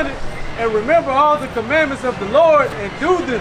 upon it, and remember all the commandments of the Lord, and do them.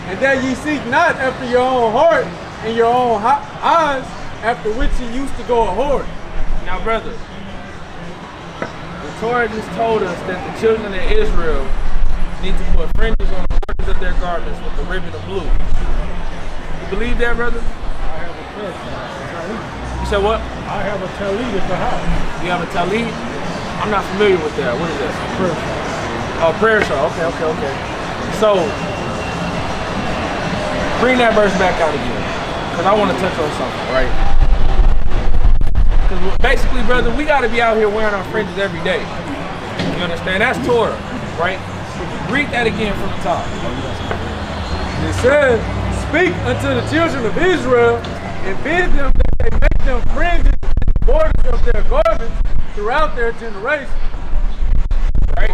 And that ye seek not after your own heart and your own eyes, after which ye used to go a whoring. Now, brother, the Torah just told us that the children of Israel need to put fringes on the borders of their garments with the ribbon of blue. You believe that, brother? I have a prayer. You said what? I have a tallit at the house. You have a tallit? I'm not familiar with that. What is that? Prayer. Oh, prayer shawl. Okay. So, bring that verse back out again, because I want to touch on something, right? Because basically, brother, we got to be out here wearing our fringes every day. You understand? That's Torah, right? Read that again from the top. It says, speak unto the children of Israel, and bid them that they make them fringes in the borders of their garments throughout their generations. Right?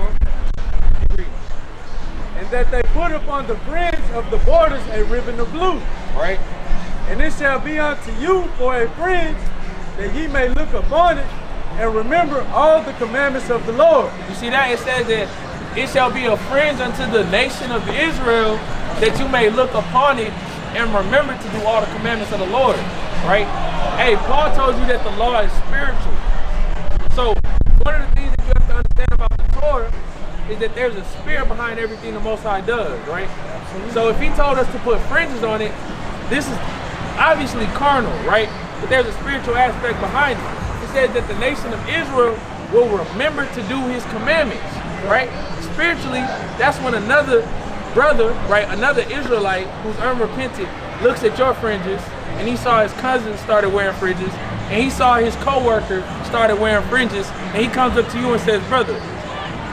And that they put upon the fringe of the borders a ribbon of blue. Right? And it shall be unto you for a fringe, that ye may look upon it, and remember all the commandments of the Lord. You see that? It says that it shall be a fringe unto the nation of Israel, that you may look upon it and remember to do all the commandments of the Lord. Right? Hey, Paul told you that the law is spiritual. So one of the things that you have to understand about the Torah is that there's a spirit behind everything the Most High does, right? So if he told us to put fringes on it, this is obviously carnal, right? But there's a spiritual aspect behind it. It says that the nation of Israel will remember to do his commandments, right? Spiritually, that's when another brother, right, another Israelite who's unrepentant looks at your fringes, and he saw his cousin started wearing fringes, and he saw his co-worker started wearing fringes, and he comes up to you and says, brother,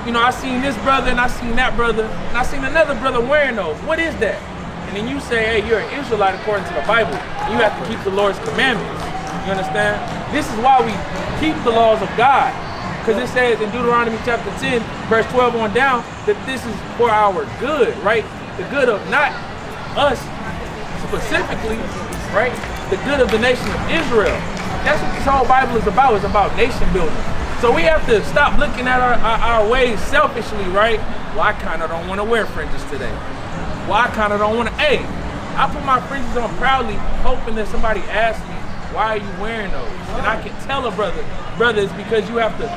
you know, I seen this brother and I seen that brother and I seen another brother wearing those. What is that? And then you say, hey, you're an Israelite according to the Bible. You have to keep the Lord's commandments. You understand? This is why we keep the laws of God. Because it says in Deuteronomy chapter 10, verse 12 on down, that this is for our good, right? The good of not us specifically, right? The good of the nation of Israel. That's what this whole Bible is about. It's about nation building. So we have to stop looking at our ways selfishly, right? Well, I kind of don't want to wear fringes today. Well, I kind of don't want to. Hey, I put my fringes on proudly, hoping that somebody asks me, why are you wearing those? And I can tell a brother, it's because you have to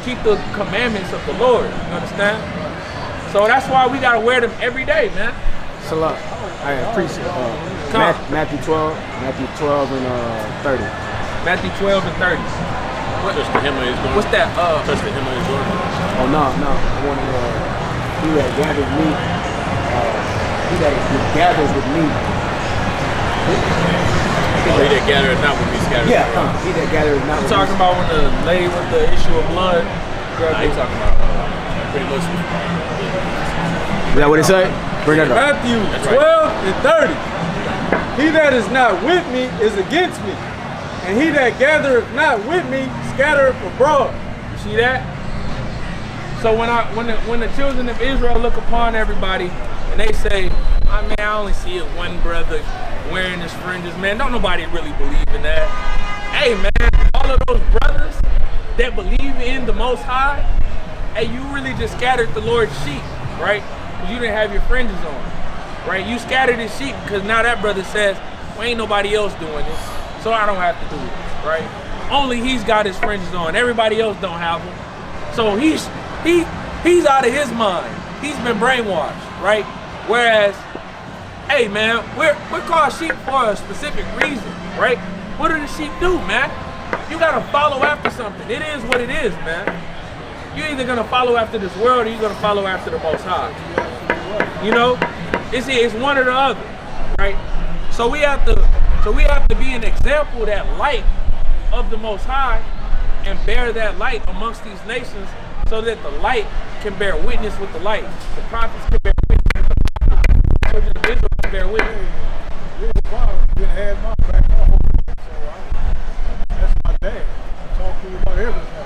keep the commandments of the Lord. You understand? So that's why we got to wear them every day, man. Salah. I appreciate it. Matthew 12 and 30. Matthew 12 and 30. Touch the hem of his garment. What's that? Touch the hem of his garment. Oh, no. I want to, he that gathers me, he that gathers with me. He that gathereth not with me scattered. Yeah, he that gathers not I'm with talking me. about when the lady with the issue of blood. I ain't talking about pretty much. Is that what it say? Bring that up. Matthew 12 and 30. He that is not with me is against me, and he that gathereth not with me scattereth abroad. You see that? So when the children of Israel look upon everybody and they say, I only see it one brother wearing his fringes, man, don't nobody really believe in that. Hey man, all of those brothers that believe in the Most High, hey, you really just scattered the Lord's sheep, right? Because you didn't have your fringes on, right? You scattered his sheep because now that brother says, well, ain't nobody else doing this, so I don't have to do it, right? Only he's got his fringes on. Everybody else don't have them. So he's out of his mind. He's been brainwashed, right? Whereas, hey man, we're called sheep for a specific reason, right? What do the sheep do, man? You gotta follow after something. It is what it is, man. You're either gonna follow after this world or you're gonna follow after the Most High. You know, it's one or the other, right? So we have to be an example, that light of the Most High, and bear that light amongst these nations, so that the light can bear witness with the light. The prophets can bear witness with the prophets. The children of Israel can bear witness. You had my back home, so that's my dad. I talk to you about everything.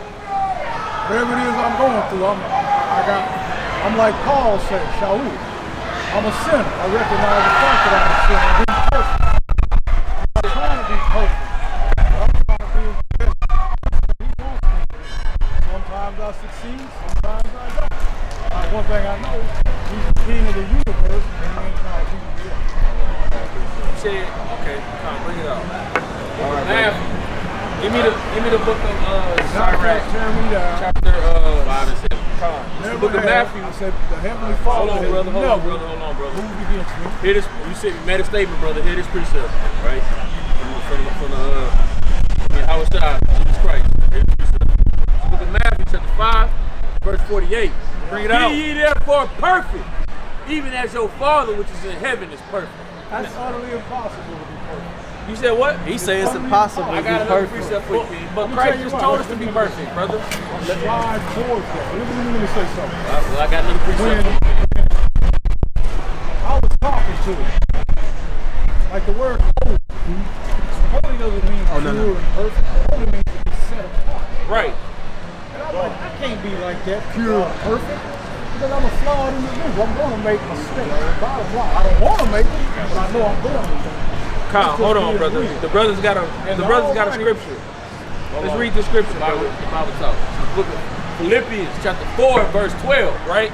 Whatever it is I'm going through, I'm like Paul said, Shaul. I'm a sinner. I recognize the fact that I'm a sinner. I'm being perfect. I'm not trying to be perfect. I'm trying to be as best as he wants me to be. Sometimes I succeed, sometimes I don't. one thing I know, he's the king of the universe, and he ain't trying to keep me up. Said, okay, come on, bring it out. All right, Matthew. Give me the book of Sirach, Tear me down. chapter 5 and 7. It's the book of Matthew. I said, the Heavenly Father Hold on, brother. Hold on, brother. Hold on, brother. moved against me. Hear this. You said you made a statement, brother. Hear this precept, right? From how it's Jesus Christ. Hear this precept. It's the book of Matthew, chapter 5, verse 48. Bring it out. Be ye therefore perfect, even as your Father which is in heaven is perfect. That's utterly impossible to be perfect. You said what? He said it's impossible I to got be another perfect. precept for you, King. But Let me Christ tell you just what, told us to be perfect, brother. Strive towards that. Let me say something. Well, I got another precept. When I was talking to him, like the word holy, holy doesn't mean pure and perfect. Holy means to be set apart. Right. And I'm like, I can't be like that, pure and perfect, because I'm a flawed individual. I'm going to make mistakes. Bottom line, I don't want to make them, but I know I'm going to. Kyle, hold on, brother. The brother's got a scripture. Let's read the scripture, The brother. Bible talk. The book of Philippians, chapter 4, verse 12, right?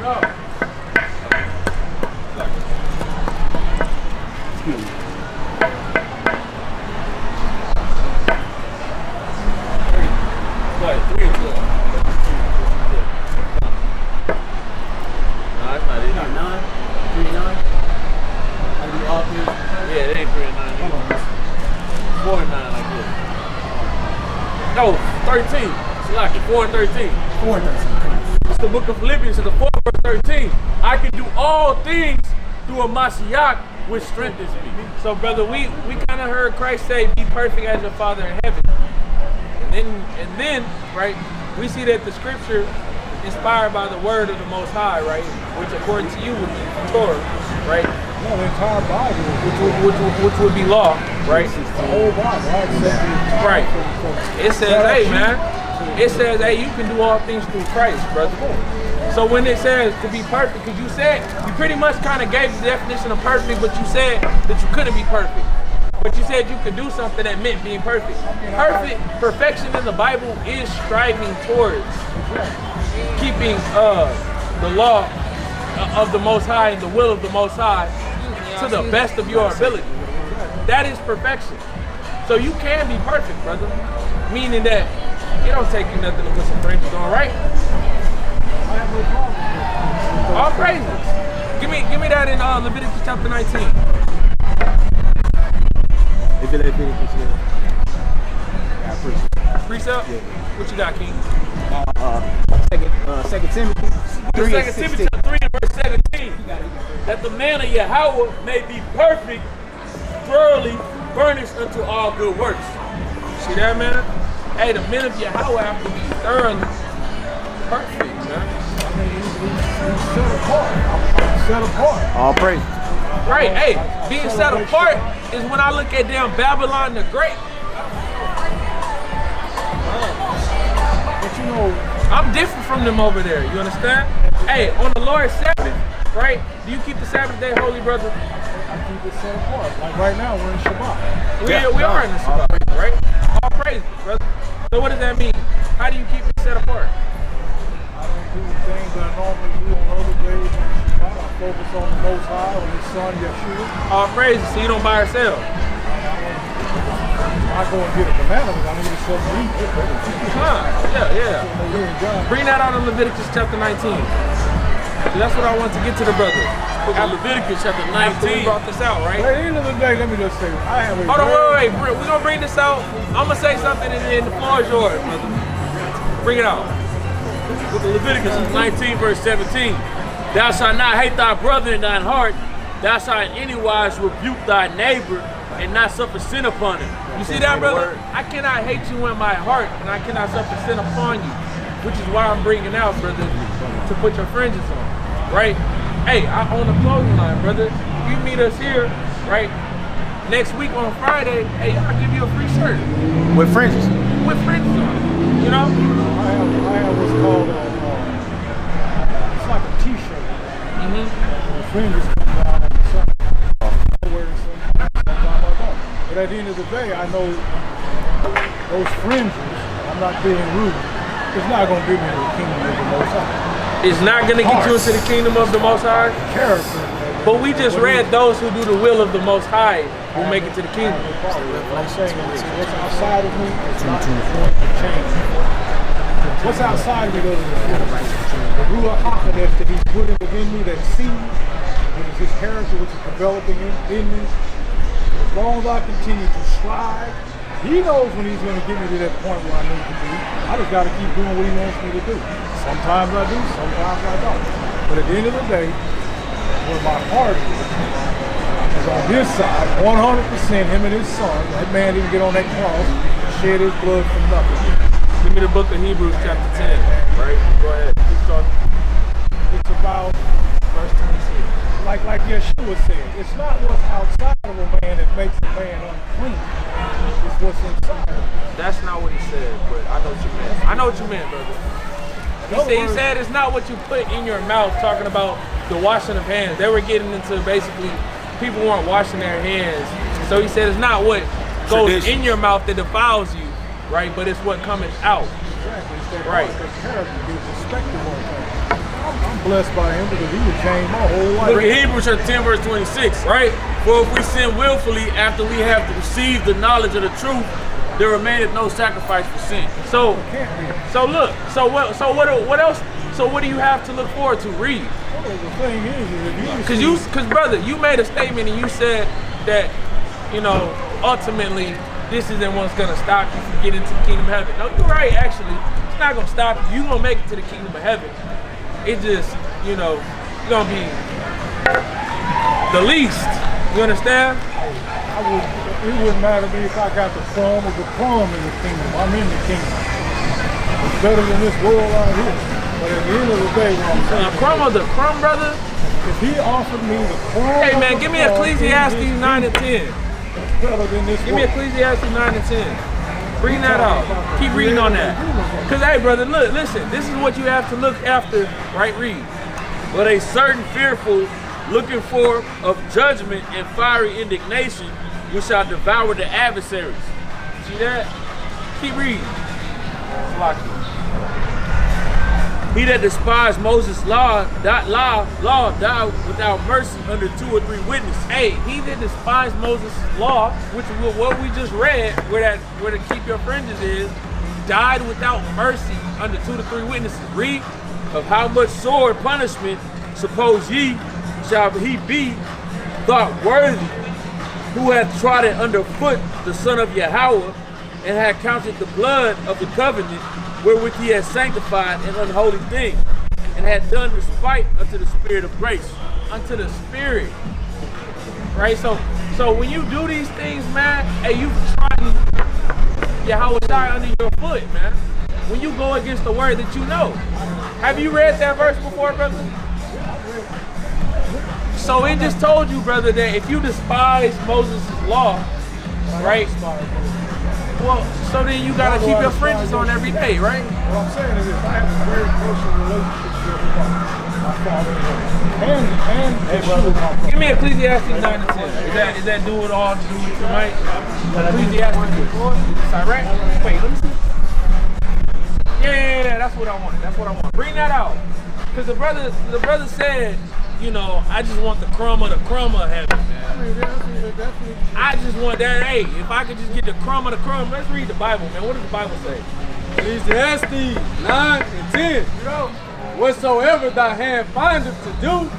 What? 3 and 12. No, that's not it. 9, 3 and 9. I do all things. Yeah, it ain't 3 and 9. 4 and 9 like this. No, 13. It's like it. 4 and 13. 4 and 13. It's the book of Philippians, the 4 verse 13. I can do all things through a Mashiach which strengthens me. So, brother, we kind of heard Christ say, "Be perfect as your Father in heaven." And then, right, we see that the scripture inspired by the word of the Most High, right, which according to you would be Torah, right, No, the entire Bible, which would be law, right? the whole Bible, I accept the entire Right. thing. It says, hey, man, it says, hey, you can do all things through Christ, brother. So when it says to be perfect, because you pretty much kind of gave the definition of perfect, but you said that you couldn't be perfect. But you said you could do something that meant being perfect. Perfection in the Bible is striving towards keeping the law of the Most High and the will of the Most High to the best of your ability. That is perfection. So you can be perfect, brother. Meaning that it don't take you nothing to put some fringes on, right? All praises. Give me that in Leviticus chapter 19. If it ain't Leviticus, yeah, precept. Precept? What you got, King? Second Timothy 3 2 and Timothy 16. 3 and verse 17. That the man of Yahweh may be perfect, thoroughly furnished unto all good works. See that, man? Hey, the men of Yahweh have to be thoroughly perfect, man. He's set apart. I'm set apart. All praise. Right, hey, being set apart is when I look at damn Babylon the Great. But you know, I'm different from them over there, you understand? Hey, on the Lord's Sabbath, right? Do you keep the Sabbath day holy, brother? I keep it set apart. Like right now, we're in Shabbat. We are in the Shabbat, right? All praises, brother. So what does that mean? How do you keep it set apart? I don't do the things that I normally do on other days. I focus on the Most High, on His Son, Yeshua. All praises, so you don't buy or sell. I go and get a banana, but I need to sell some meat. Yeah. Bring that out in Leviticus chapter 19. So that's what I want to get to the brother. Leviticus chapter After we 19. brought this out, right? At the end of the day, let me just say, I have a Hold on, wait. We're going to bring this out. I'm going to say something and then the floor is yours, brother. Bring it out. Book of Leviticus 19 verse 17. Thou shalt not hate thy brother in thine heart. Thou shalt in any wise rebuke thy neighbor and not suffer sin upon him. You see that, brother? I cannot hate you in my heart and I cannot suffer sin upon you, which is why I'm bringing out, brother, to put your fringes on, right? Hey, I own a clothing line, brother. You meet us here, right? Next week on Friday, hey, I'll give you a free shirt. With fringes. With fringes on it, you know? I have what's called it's like a t-shirt. The fringes come down on the side. I wear it sometimes like that. But at the end of the day, I know those fringes, I'm not being rude, it's not going to get me to the kingdom of the Most High. is not going to get you into the kingdom of the Most High. Character. But we just read those who do the will of the Most High will make it to the kingdom. What I'm saying is, what's outside of me is not going to change. What's outside of me goes to the fullest. The Ruach HaKodesh that He's putting within me, that seed, which is His character, which is developing in me. As long as I continue to strive, He knows when He's going to get me to that point where I need to be. I just got to keep doing what He wants me to do. Sometimes I do, sometimes I don't. But at the end of the day, where my heart is on His side, 100%, Him and His Son. That man didn't get on that cross and shed his blood for nothing. Give me the book of Hebrews chapter 10, right? Go ahead. Keep talking. It's about verse 26. Like Yeshua said, it's not what's outside of a man that makes a man unclean. It's what's inside of him. That's not what he said, but I know what you meant. I know what you meant, brother. He said it's not what you put in your mouth, talking about the washing of hands. They were getting into basically people weren't washing their hands. So he said it's not what goes in your mouth that defiles you, right? But it's what comes out. Exactly. It's that right. That character, his perspective on things. I'm blessed by him because he would change my whole life. Look at Hebrews chapter 10 verse 26, right? For if we sin willfully after we have received the knowledge of the truth, there remaineth no sacrifice for sin. So look, what else? So what do you have to look forward to? Read. Well, the thing is because brother, you made a statement and you said that, you know, ultimately this isn't what's gonna stop you from getting to the kingdom of heaven. No, you're right. Actually, it's not gonna stop you. You're gonna make it to the kingdom of heaven. It just, you know, you're gonna be the least. You understand? It wouldn't matter to me if I got the crumb or the crumb in the kingdom. I'm in the kingdom. It's better than this world out here. But at the end of the day, what I'm saying, crumb of the crumb, brother. If He offered me the crumb, hey man, give me Ecclesiastes 9 and 10. Better than this give me Ecclesiastes 9 and 10. Bring that out. Keep reading on that. Cause hey, brother, look, listen. This is what you have to look after. Right? Read. But a certain fearful, looking for of judgment and fiery indignation, which shall devour the adversaries. See that? Keep reading. He that despised Moses' law died without mercy under 2 or 3 witnesses. Hey, he that despised Moses' law, which is what we just read, where to keep your fringes is, died without mercy under 2 to 3 witnesses. Read. Of how much sword punishment suppose ye shall he be thought worthy, who hath trodden underfoot the Son of Yahweh, and hath counted the blood of the covenant wherewith he hath sanctified an unholy thing, and hath done despite unto the Spirit of grace. Unto the Spirit. Right? So when you do these things, man, hey, you trodden Yahweh under your foot, man. When you go against the word that you know. Have you read that verse before, brother? So it just told you, brother, that if you despise Moses' law, right? Well, so then you gotta keep your fringes on every day, right? What I'm saying is, if I have a very personal relationship with my Father and brother, give me Ecclesiastes 9 and 10. Is that do it all to do with your might? Ecclesiastes 4. Is that right? Wait, let me see. Yeah, that's what I want. That's what I want. Bring that out. Because the brother said, you know, I just want the crumb of heaven, man. I just want that. Hey, if I could just get the crumb of the crumb, let's read the Bible, man. What does the Bible say? Ecclesiastes 9 and 10. You know? Whatsoever thy hand findeth to do,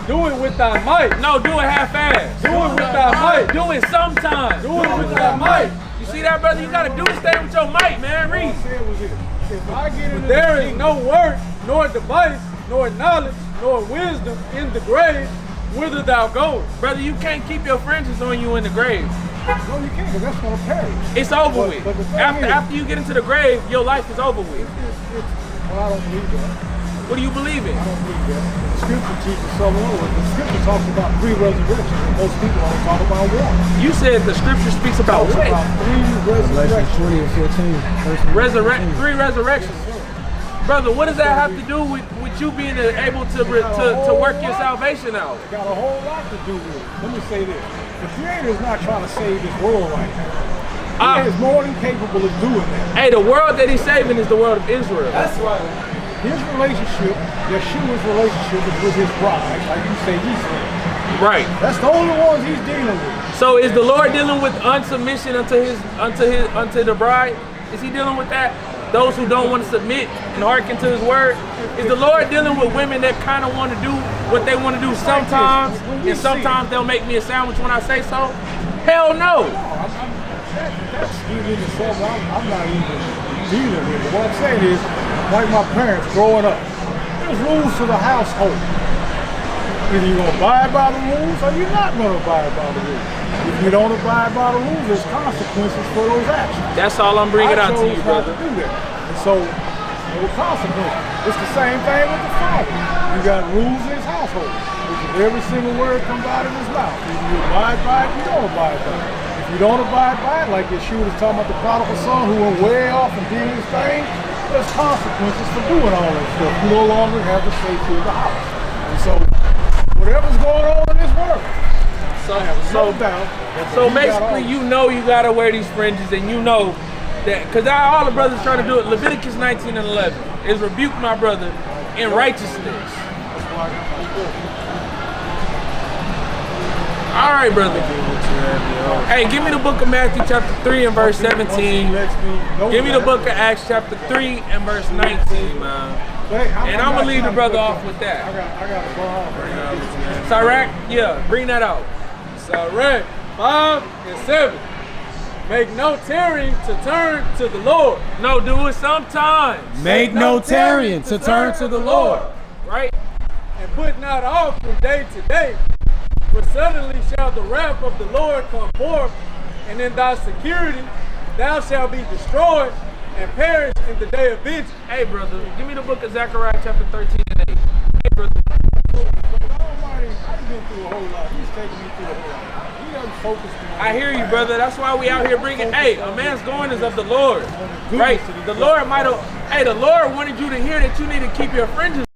do it with thy might. No, do it half-assed. Do it with thy might. Do it sometimes. Do it with thy might. You see that, brother? You got to do this thing with your might, man. Read. if I get into there is no work, nor device, nor knowledge, nor wisdom in the grave, whither thou goest. Brother, you can't keep your fringes on you in the grave. No, you can't, because that's going to perish. It's over with. But After you get into the grave, your life is over with. Well, I don't believe that. What do you believe in? I don't believe that. The scripture teaches something else. The scripture talks about three resurrections. Most people only talk about one. You said the scripture speaks about what? About three resurrections. Three resurrections. Brother, what does that have to do with you being able to work your salvation out? It's got a whole lot to do with it. Let me say this. The Creator is not trying to save this world right now. He is more than capable of doing that. Hey, the world that he's saving is the world of Israel. That's right. his relationship, Yeshua's relationship is with his bride, like you say, Israel. Right. That's the only ones he's dealing with. So is the Lord dealing with unsubmission unto the bride? Is he dealing with that? Those who don't want to submit and hearken to his word? Is the Lord dealing with women that kind of want to do what they want to do sometimes, and sometimes they'll make me a sandwich when I say so? Hell no. That's even the something I'm not even dealing with. What I'm saying is, like my parents growing up, there's rules to the household. Either you're going to abide by the rules or you're not going to abide by the rules. If you don't abide by the rules, there's consequences for those actions. That's all I'm bringing out to you, not brother. to do that. And so, there were consequences. It's the same thing with the father. You got rules in his household, which is every single word comes out of his mouth. Either you abide by it, you don't abide by it. If you don't abide by it, like Yeshua was talking about the prodigal son who went way off and did his thing, there's consequences for doing all that stuff. You no longer have the safety of the house. And so, whatever's going on in this world, So basically, you know you gotta wear these fringes, and you know that because all the brothers trying to do it. Leviticus 19 and 11 is rebuke my brother in righteousness. All right, brother. Hey, give me the book of Matthew chapter 3 and verse 17. Give me the book of Acts chapter 3 and verse 19, man. And I'm gonna leave the brother off with that. I got a bomb. Sirach, yeah, bring that out. Sirach 5 and 7. Make no tarrying to turn to the Lord. No, do it sometimes. Make no tarrying to turn to the Lord. Right? And put not off from day to day. For suddenly shall the wrath of the Lord come forth, and in thy security thou shalt be destroyed and perish in the day of vengeance. Hey, brother, give me the book of Zechariah chapter 13 and 8. Hey, brother. Almighty, I've been through a whole lot. He's taking me through a whole lot. He doesn't focus on I hear you, brother. That's why we out here bringing, hey, a man's going is of the Lord. Right? The Lord might have, hey, the Lord wanted you to hear that you need to keep your fringes